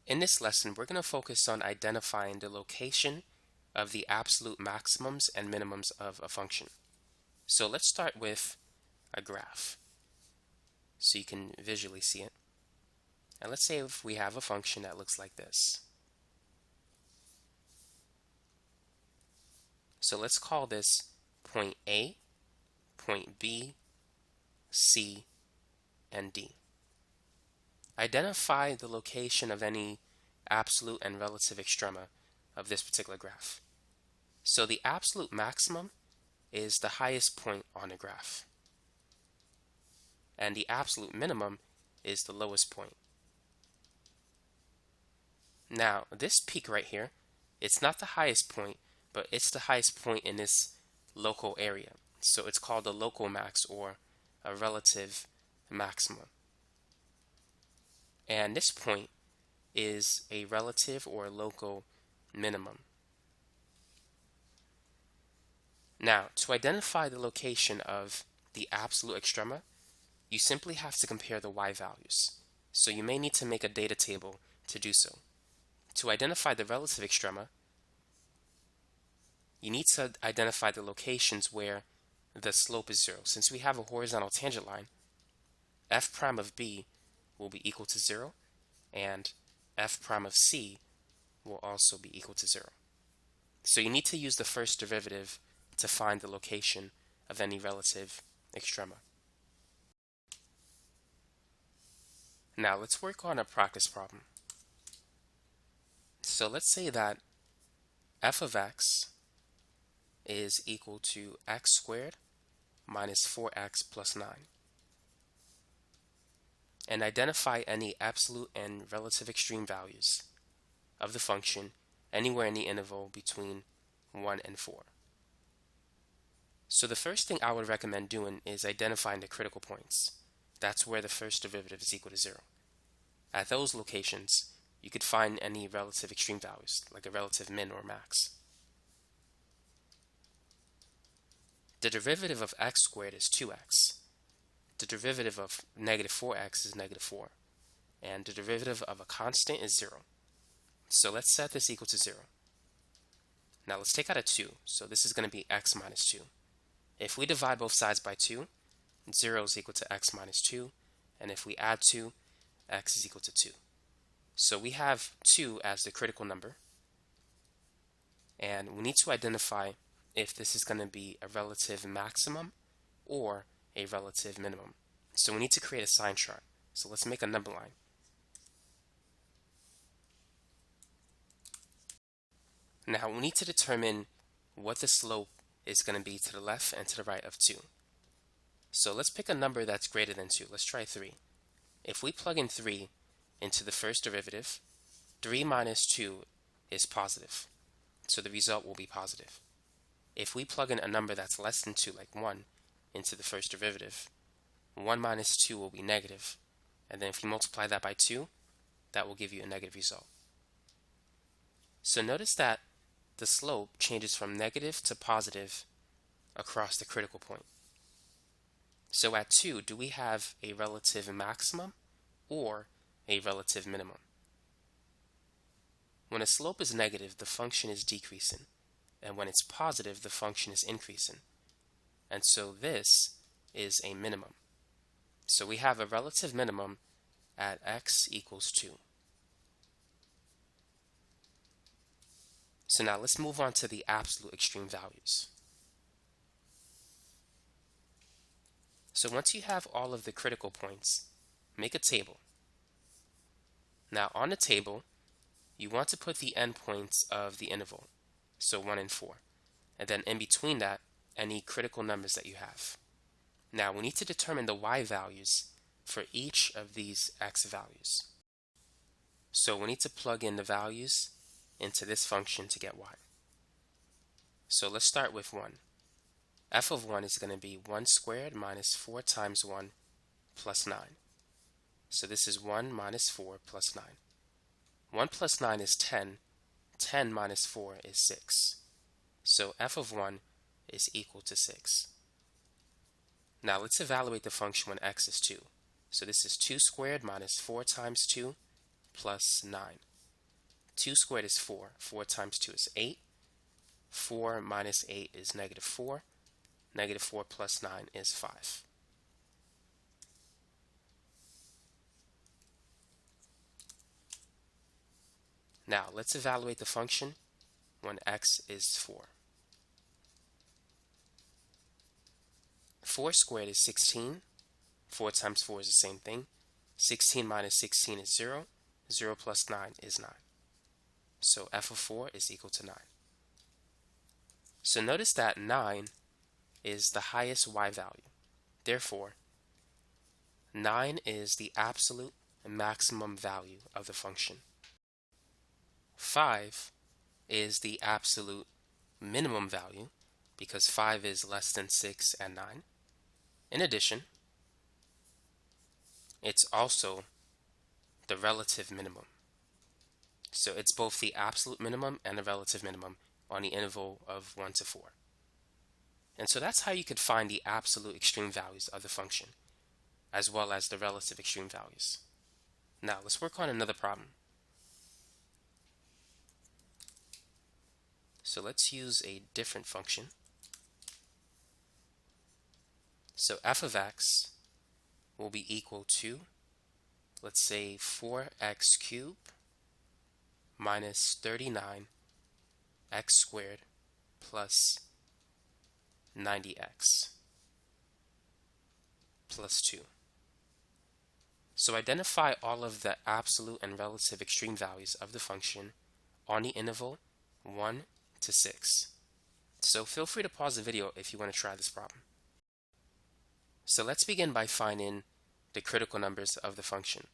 In this lesson, we're going to focus on identifying the location of the absolute maximums and minimums of a function. So let's start with a graph so you can visually see it. And let's say if we have a function that looks like this. So let's call this point A, point B, C, and D. Identify the location of any absolute and relative extrema of this particular graph. So the absolute maximum is the highest point on the graph, and the absolute minimum is the lowest point. Now, this peak right here, it's not the highest point, but it's the highest point in this local area. So it's called a local max or a relative maximum. And this point is a relative or local minimum. Now, to identify the location of the absolute extrema, you simply have to compare the y values. So you may need to make a data table to do so. To identify the relative extrema, you need to identify the locations where the slope is 0. Since we have a horizontal tangent line, f prime of b will be equal to 0, and f prime of c will also be equal to 0. So you need to use the first derivative to find the location of any relative extrema. Now let's work on a practice problem. So let's say that f of x is equal to x squared minus 4x plus 9. And identify any absolute and relative extreme values of the function anywhere in the interval between 1 and 4. So the first thing I would recommend doing is identifying the critical points. That's where the first derivative is equal to 0. At those locations, you could find any relative extreme values, like a relative min or max. The derivative of x squared is 2x. The derivative of negative 4x is negative 4. And the derivative of a constant is 0. So let's set this equal to 0. Now let's take out a 2. So this is going to be x minus 2. If we divide both sides by 2, 0 is equal to x minus 2. And if we add 2, x is equal to 2. So we have 2 as the critical number. And we need to identify if this is going to be a relative maximum or a relative minimum. So we need to create a sign chart. So let's make a number line. Now we need to determine what the slope is going to be to the left and to the right of 2. So let's pick a number that's greater than 2. Let's try 3. If we plug in 3 into the first derivative, 3 minus 2 is positive. So the result will be positive. If we plug in a number that's less than 2, like 1, into the first derivative, 1 minus 2 will be negative. And then if you multiply that by 2, that will give you a negative result. So notice that the slope changes from negative to positive across the critical point. So at 2, do we have a relative maximum or a relative minimum? When a slope is negative, the function is decreasing. And when it's positive, the function is increasing. And so this is a minimum. So we have a relative minimum at x equals 2. So now let's move on to the absolute extreme values. So once you have all of the critical points, make a table. Now on the table, you want to put the endpoints of the interval, so 1 and 4. And then in between that, any critical numbers that you have. Now we need to determine the y values for each of these x values. So we need to plug in the values into this function to get y. So let's start with 1. F of 1 is going to be 1 squared minus 4 times 1 plus 9. So this is 1 minus 4 plus 9. 1 plus 9 is 10. 10 minus 4 is 6. So f of 1 is equal to 6. Now let's evaluate the function when x is 2. So this is 2 squared minus 4 times 2 plus 9. 2 squared is 4. 4 times 2 is 8. 4 minus 8 is negative 4. Negative 4 plus 9 is 5. Now, let's evaluate the function when x is 4. 4 squared is 16. 4 times 4 is the same thing. 16 minus 16 is 0. 0 plus 9 is 9. So f of 4 is equal to 9. So notice that 9 is the highest y value. Therefore, 9 is the absolute maximum value of the function. 5 is the absolute minimum value because 5 is less than 6 and 9. In addition, it's also the relative minimum. So it's both the absolute minimum and the relative minimum on the interval of 1 to 4. And so that's how you could find the absolute extreme values of the function, as well as the relative extreme values. Now let's work on another problem. So let's use a different function. So f of x will be equal to, let's say, 4x cubed minus 39 x squared plus 90x plus 2. So identify all of the absolute and relative extreme values of the function on the interval 1 to 6. So feel free to pause the video if you want to try this problem. So let's begin by finding the critical numbers of the function.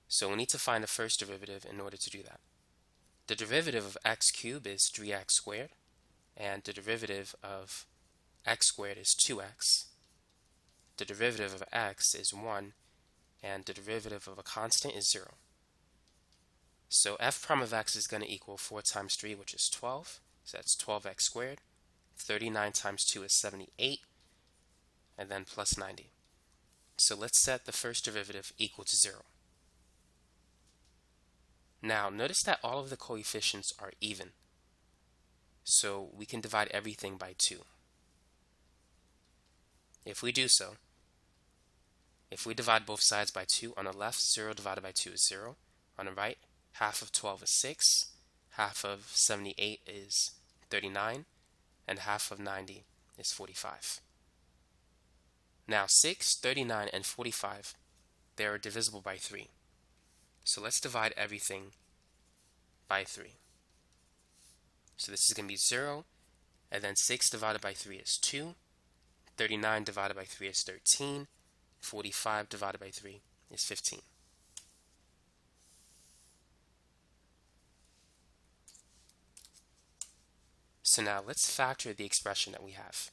So we need to find the first derivative in order to do that. The derivative of x cubed is 3x squared, and the derivative of x squared is 2x. The derivative of x is 1, and the derivative of a constant is 0. So f prime of x is going to equal 4 times 3, which is 12. So that's 12x squared. 39 times 2 is 78, and then plus 90. So let's set the first derivative equal to 0. Now notice that all of the coefficients are even. So we can divide everything by 2. If we do so, if we divide both sides by 2, on the left, 0 divided by 2 is 0. On the right, half of 12 is 6, half of 78 is 39, and half of 90 is 45. Now 6, 39, and 45, they are divisible by 3. So let's divide everything by 3. So this is going to be 0, and then 6 divided by 3 is 2, 39 divided by 3 is 13, 45 divided by 3 is 15. So now let's factor the expression that we have.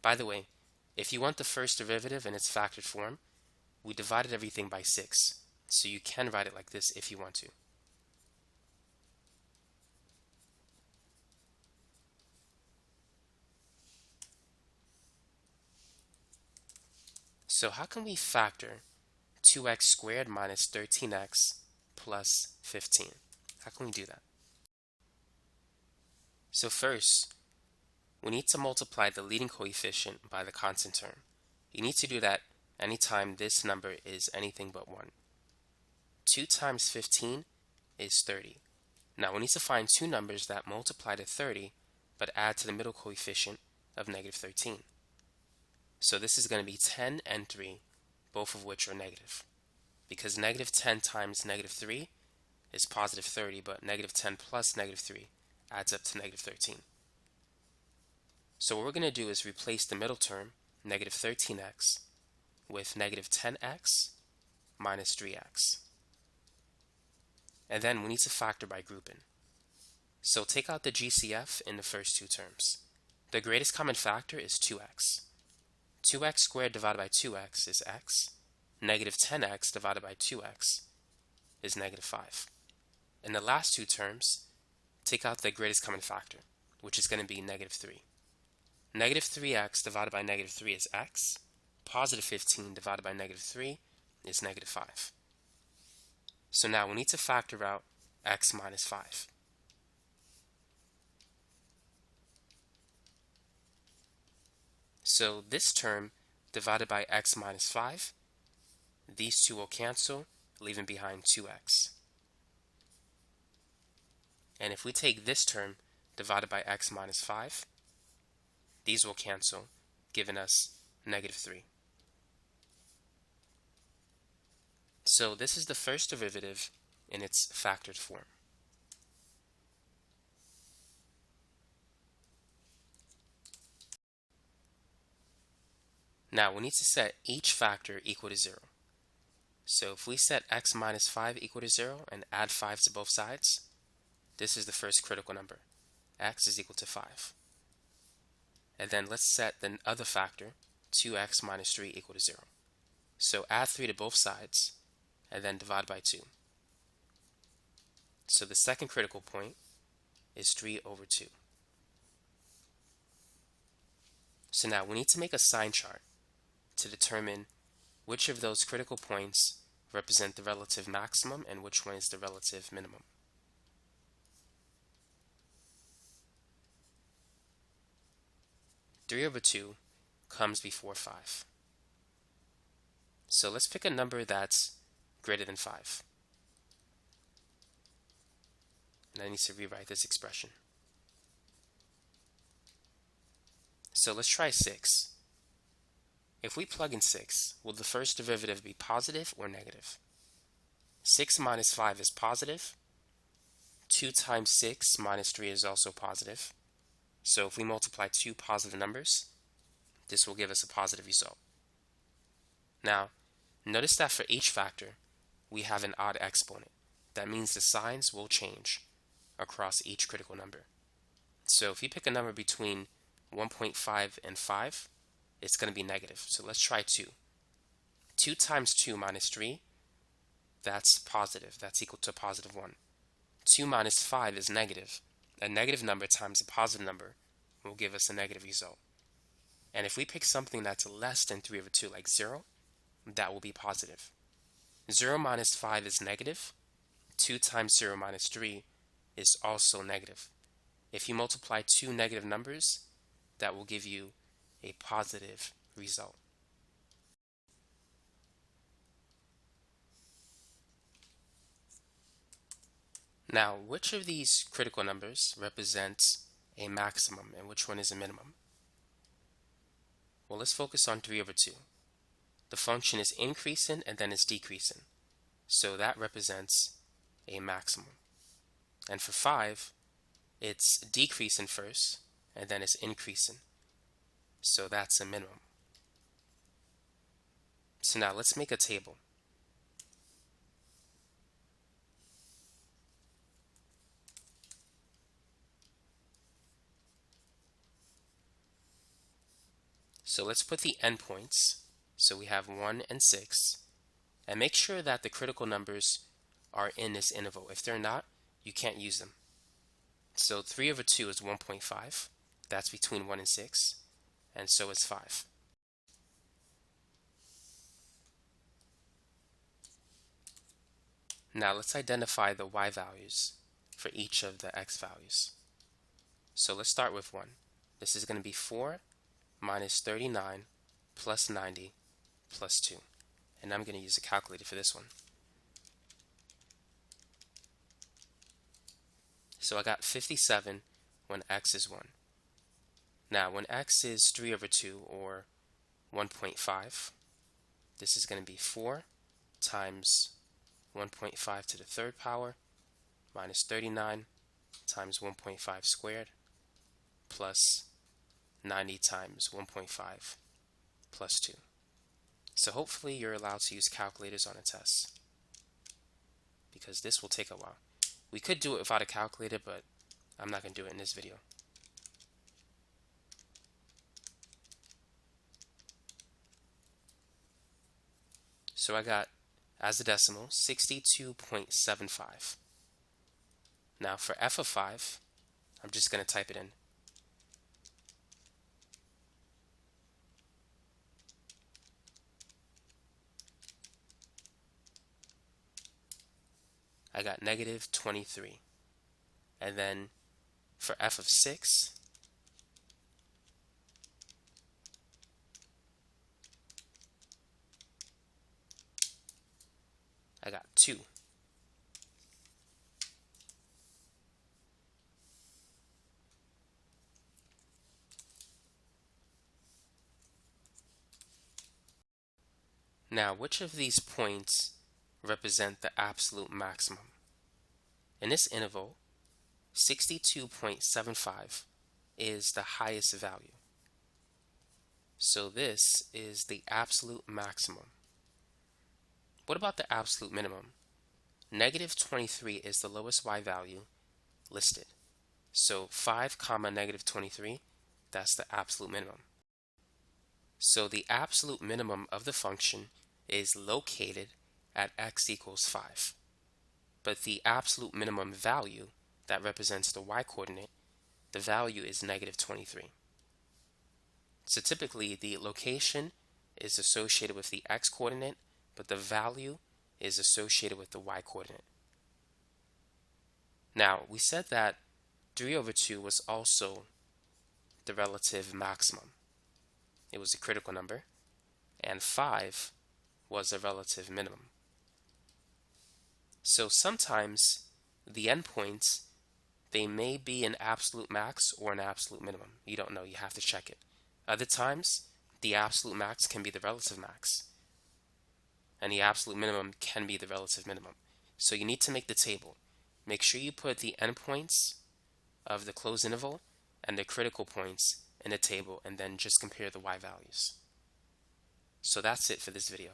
By the way, if you want the first derivative in its factored form, we divided everything by 6. So you can write it like this if you want to. So how can we factor 2x squared minus 13x plus 15? How can we do that? So first, we need to multiply the leading coefficient by the constant term. You need to do that anytime this number is anything but 1. 2 times 15 is 30. Now we need to find two numbers that multiply to 30 but add to the middle coefficient of negative 13. So this is going to be 10 and 3, both of which are negative. Because negative 10 times negative 3 is positive 30, but negative 10 plus negative 3 adds up to negative 13. So what we're going to do is replace the middle term, negative 13x, with negative 10x minus 3x. And then we need to factor by grouping. So take out the GCF in the first two terms. The greatest common factor is 2x. 2x squared divided by 2x is x. Negative 10x divided by 2x is negative 5. In the last two terms, take out the greatest common factor, which is going to be negative 3. Negative 3x divided by negative 3 is x. Positive 15 divided by negative 3 is negative 5. So now we need to factor out x minus 5. So this term divided by x minus 5, these two will cancel, leaving behind 2x. And if we take this term divided by x minus 5, these will cancel, giving us negative 3. So this is the first derivative in its factored form. Now we need to set each factor equal to 0. So if we set x minus 5 equal to 0 and add 5 to both sides, this is the first critical number. X is equal to 5. And then let's set the other factor, 2x minus 3 equal to 0. So add 3 to both sides and then divide by 2. So the second critical point is 3 over 2. So now we need to make a sign chart to determine which of those critical points represent the relative maximum and which one is the relative minimum. Three over 2 comes before 5. So let's pick a number that's greater than 5. And I need to rewrite this expression. So let's try 6. If we plug in 6, will the first derivative be positive or negative? 6 minus 5 is positive. 2 times 6 minus 3 is also positive. So if we multiply two positive numbers, this will give us a positive result. Now, notice that for each factor, we have an odd exponent. That means the signs will change across each critical number. So if you pick a number between 1.5 and 5, it's going to be negative. So let's try 2. 2 times 2 minus 3, that's positive. That's equal to positive 1. 2 minus 5 is negative. A negative number times a positive number will give us a negative result. And if we pick something that's less than 3 over 2, like 0, that will be positive. 0 minus 5 is negative. 2 times 0 minus 3 is also negative. If you multiply two negative numbers, that will give you a positive result. Now, which of these critical numbers represents a maximum and which one is a minimum? Well, let's focus on 3 over 2. The function is increasing and then it's decreasing. So that represents a maximum. And for 5, it's decreasing first and then it's increasing. So that's a minimum. So now let's make a table. So let's put the endpoints. So we have 1 and 6. And make sure that the critical numbers are in this interval. If they're not, you can't use them. So 3 over 2 is 1.5. That's between 1 and 6. And so is 5. Now let's identify the y values for each of the x values. So let's start with 1. This is going to be 4 minus 39 plus 90 plus 2. And I'm going to use a calculator for this one. So I got 57 when x is 1. Now when x is 3 over 2 or 1.5, this is going to be 4 times 1.5 to the third power minus 39 times 1.5 squared plus 90 times 1.5 plus 2. So hopefully you're allowed to use calculators on a test, because this will take a while. We could do it without a calculator, but I'm not going to do it in this video. So I got, as a decimal, 62.75. Now for f of 5, I'm just going to type it in. I got negative 23. And then for f of 6, I got 2. Now, which of these points represent the absolute maximum? In this interval, 62.75 is the highest value. So this is the absolute maximum. What about the absolute minimum? Negative 23 is the lowest y value listed. So 5 comma negative 23, that's the absolute minimum. So the absolute minimum of the function is located at x equals 5. But the absolute minimum value that represents the y-coordinate, the value is negative 23. So typically the location is associated with the x-coordinate, but the value is associated with the y-coordinate. Now, we said that 3 over 2 was also the relative maximum. It was a critical number, and 5 was a relative minimum. So sometimes the endpoints, they may be an absolute max or an absolute minimum. You don't know, you have to check it. Other times, the absolute max can be the relative max, and the absolute minimum can be the relative minimum. So you need to make the table. Make sure you put the endpoints of the closed interval and the critical points in the table, and then just compare the y values. So that's it for this video.